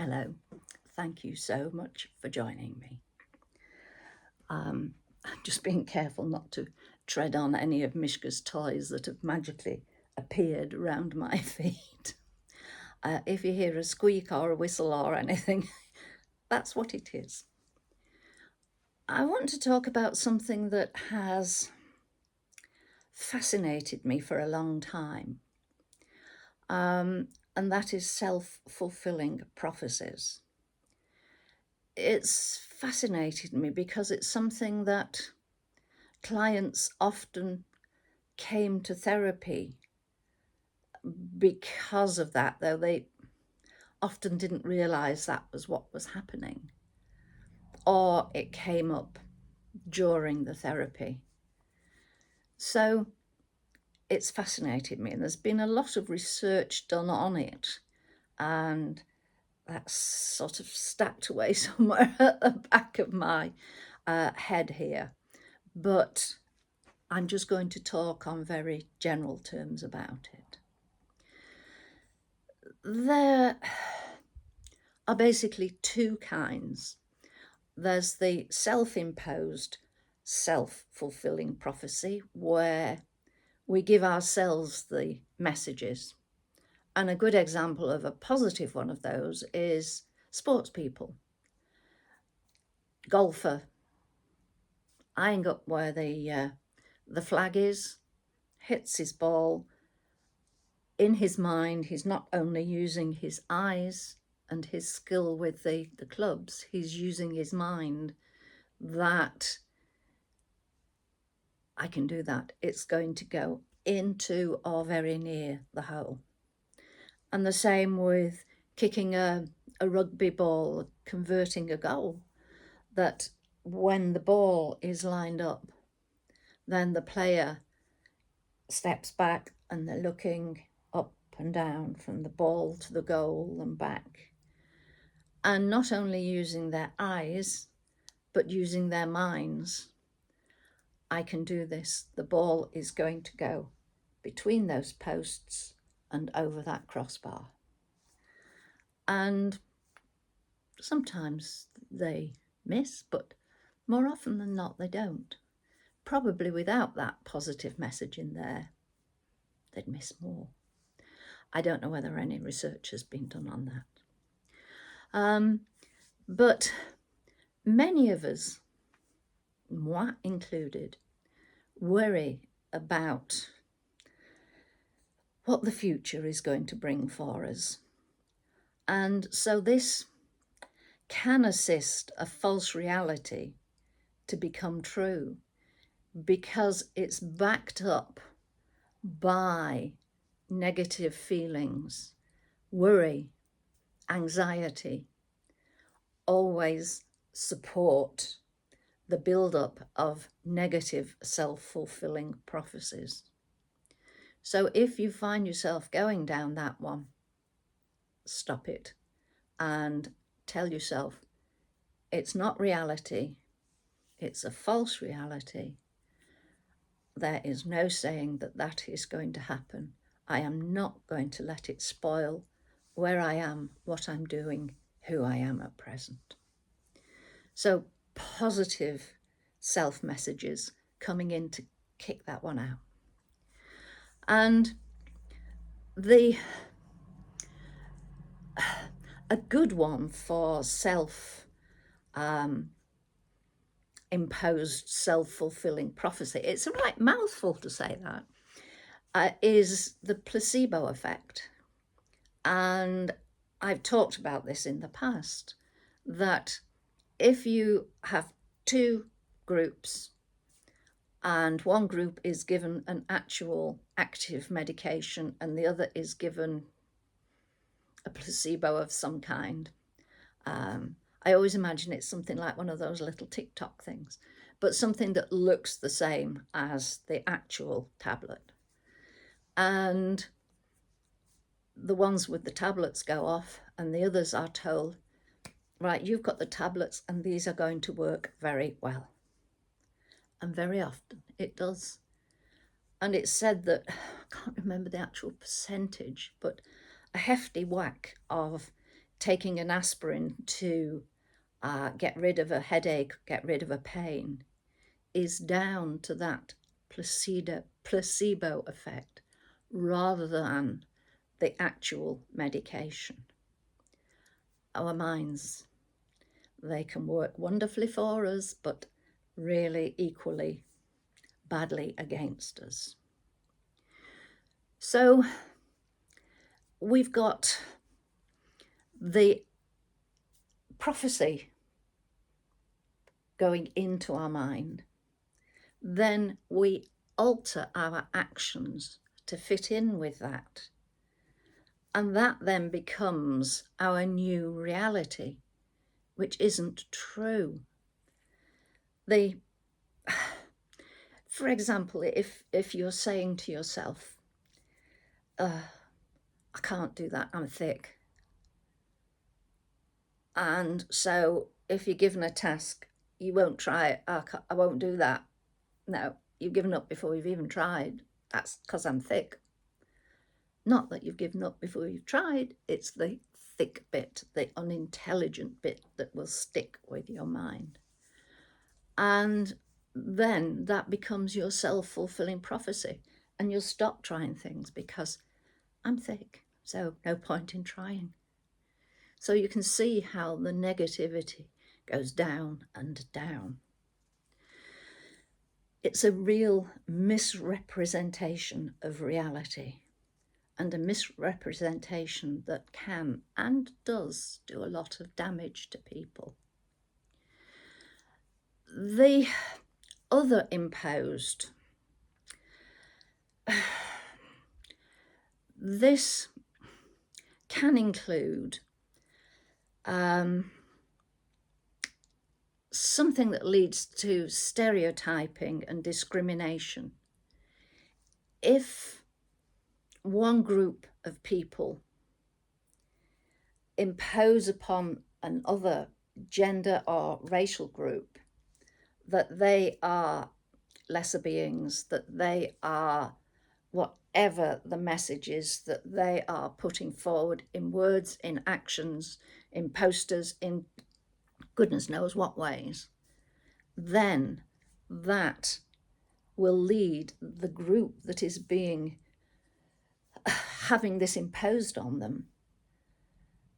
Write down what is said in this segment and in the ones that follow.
Hello, thank you so much for joining me. I'm just being careful not to tread on any of Mishka's toys that have magically appeared around my feet. If you hear a squeak or a whistle or anything, that's what it is. I want to talk about something that has fascinated me for a long time, and that is self-fulfilling prophecies. It's fascinated me because it's something that clients often came to therapy because of that, though they often didn't realize that was what was happening, or it came up during the therapy. So it's fascinated me, and there's been a lot of research done on it, and that's sort of stacked away somewhere at the back of my head here. But I'm just going to talk on very general terms about it. There are basically two kinds. There's the self-imposed, self-fulfilling prophecy, where we give ourselves the messages. And a good example of a positive one of those is sports people. Golfer, eyeing up where the flag is, hits his ball. In his mind, he's not only using his eyes and his skill with the clubs, he's using his mind that I can do that. It's going to go into or very near the hole. And the same with kicking a rugby ball, converting a goal, that when the ball is lined up, then the player steps back and they're looking up and down from the ball to the goal and back. And not only using their eyes, but using their minds. I can do this. The ball is going to go between those posts and over that crossbar. And sometimes they miss, but more often than not, they don't. Probably without that positive message in there, they'd miss more. I don't know whether any research has been done on that. But many of us, moi included, worry about what the future is going to bring for us. And so this can assist a false reality to become true because it's backed up by negative feelings, worry, anxiety, always support the build-up of negative self-fulfilling prophecies. So if you find yourself going down that one, stop it and tell yourself it's not reality, it's a false reality. There is no saying that that is going to happen. I am not going to let it spoil where I am, what I'm doing, who I am at present. So positive self-messages coming in to kick that one out. And a good one for imposed self-fulfilling prophecy, it's a right mouthful to say that, is the placebo effect. And I've talked about this in the past, that if you have two groups and one group is given an actual active medication and the other is given a placebo of some kind, I always imagine it's something like one of those little TikTok things, but something that looks the same as the actual tablet. And the ones with the tablets go off and the others are told, right, you've got the tablets and these are going to work very well. And very often it does. And it's said that, I can't remember the actual percentage, but a hefty whack of taking an aspirin to get rid of a headache, get rid of a pain, is down to that placebo effect rather than the actual medication. Our minds, they can work wonderfully for us, but really equally badly against us. So we've got the prophecy going into our mind. Then we alter our actions to fit in with that. And that then becomes our new reality, which isn't true. For example, if you're saying to yourself, I can't do that, I'm thick. And so if you're given a task, you won't try it. I won't do that. No, you've given up before you've even tried. That's because I'm thick. Not that you've given up before you've tried. It's the thick bit, the unintelligent bit that will stick with your mind. And then that becomes your self-fulfilling prophecy. And you'll stop trying things because I'm thick, so no point in trying. So you can see how the negativity goes down and down. It's a real misrepresentation of reality, and a misrepresentation that can and does do a lot of damage to people. The other imposed, this can include something that leads to stereotyping and discrimination. If one group of people impose upon another gender or racial group that they are lesser beings, that they are whatever the message is that they are putting forward in words, in actions, in posters, in goodness knows what ways, then that will lead the group that is having this imposed on them,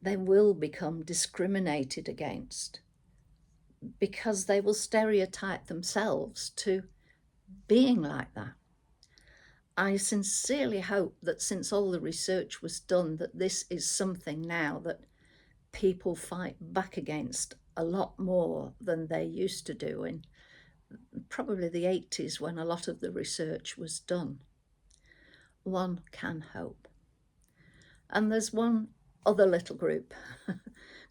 they will become discriminated against because they will stereotype themselves to being like that. I sincerely hope that since all the research was done, that this is something now that people fight back against a lot more than they used to do in probably the 80s when a lot of the research was done. One can hope. And there's one other little group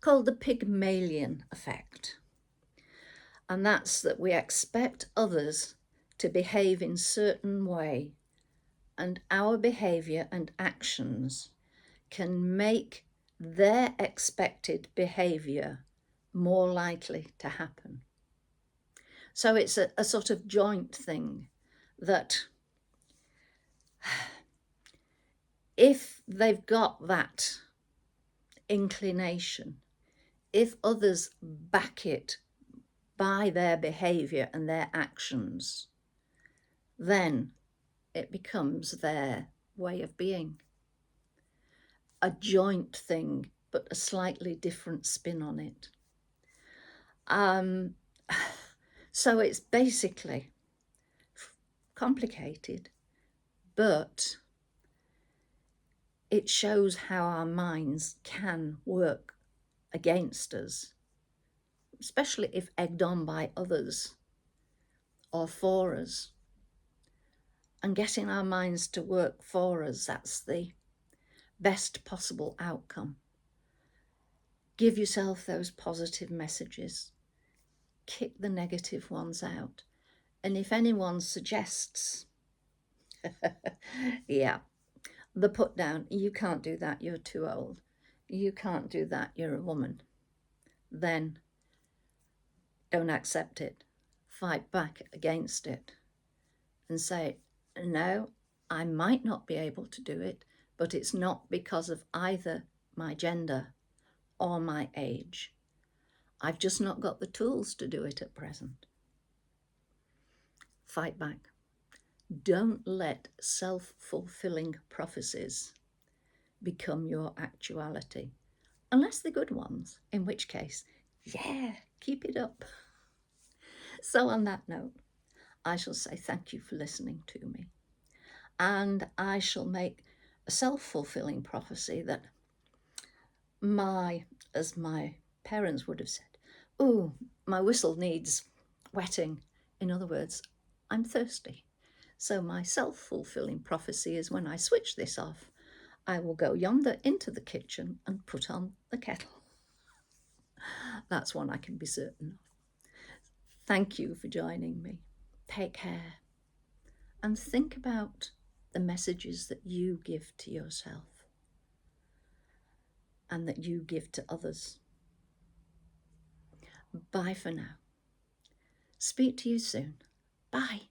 called the Pygmalion effect. And that's that we expect others to behave in a certain way, and our behavior and actions can make their expected behavior more likely to happen. So it's a sort of joint thing that if they've got that inclination, if others back it by their behavior and their actions, then it becomes their way of being. A joint thing, but a slightly different spin on it. So it's basically complicated, but it shows how our minds can work against us, especially if egged on by others or for us. And getting our minds to work for us, that's the best possible outcome. Give yourself those positive messages. Kick the negative ones out. And if anyone suggests, yeah, the put down, you can't do that, you're too old. You can't do that, you're a woman. Then don't accept it. Fight back against it and say, no, I might not be able to do it, but it's not because of either my gender or my age. I've just not got the tools to do it at present. Fight back. Don't let self-fulfilling prophecies become your actuality, unless they're good ones, in which case, yeah, keep it up. So on that note, I shall say thank you for listening to me. And I shall make a self-fulfilling prophecy that as my parents would have said, oh, my whistle needs wetting. In other words, I'm thirsty. So my self-fulfilling prophecy is when I switch this off, I will go yonder into the kitchen and put on the kettle. That's one I can be certain of. Thank you for joining me. Take care. And think about the messages that you give to yourself and that you give to others. Bye for now. Speak to you soon. Bye.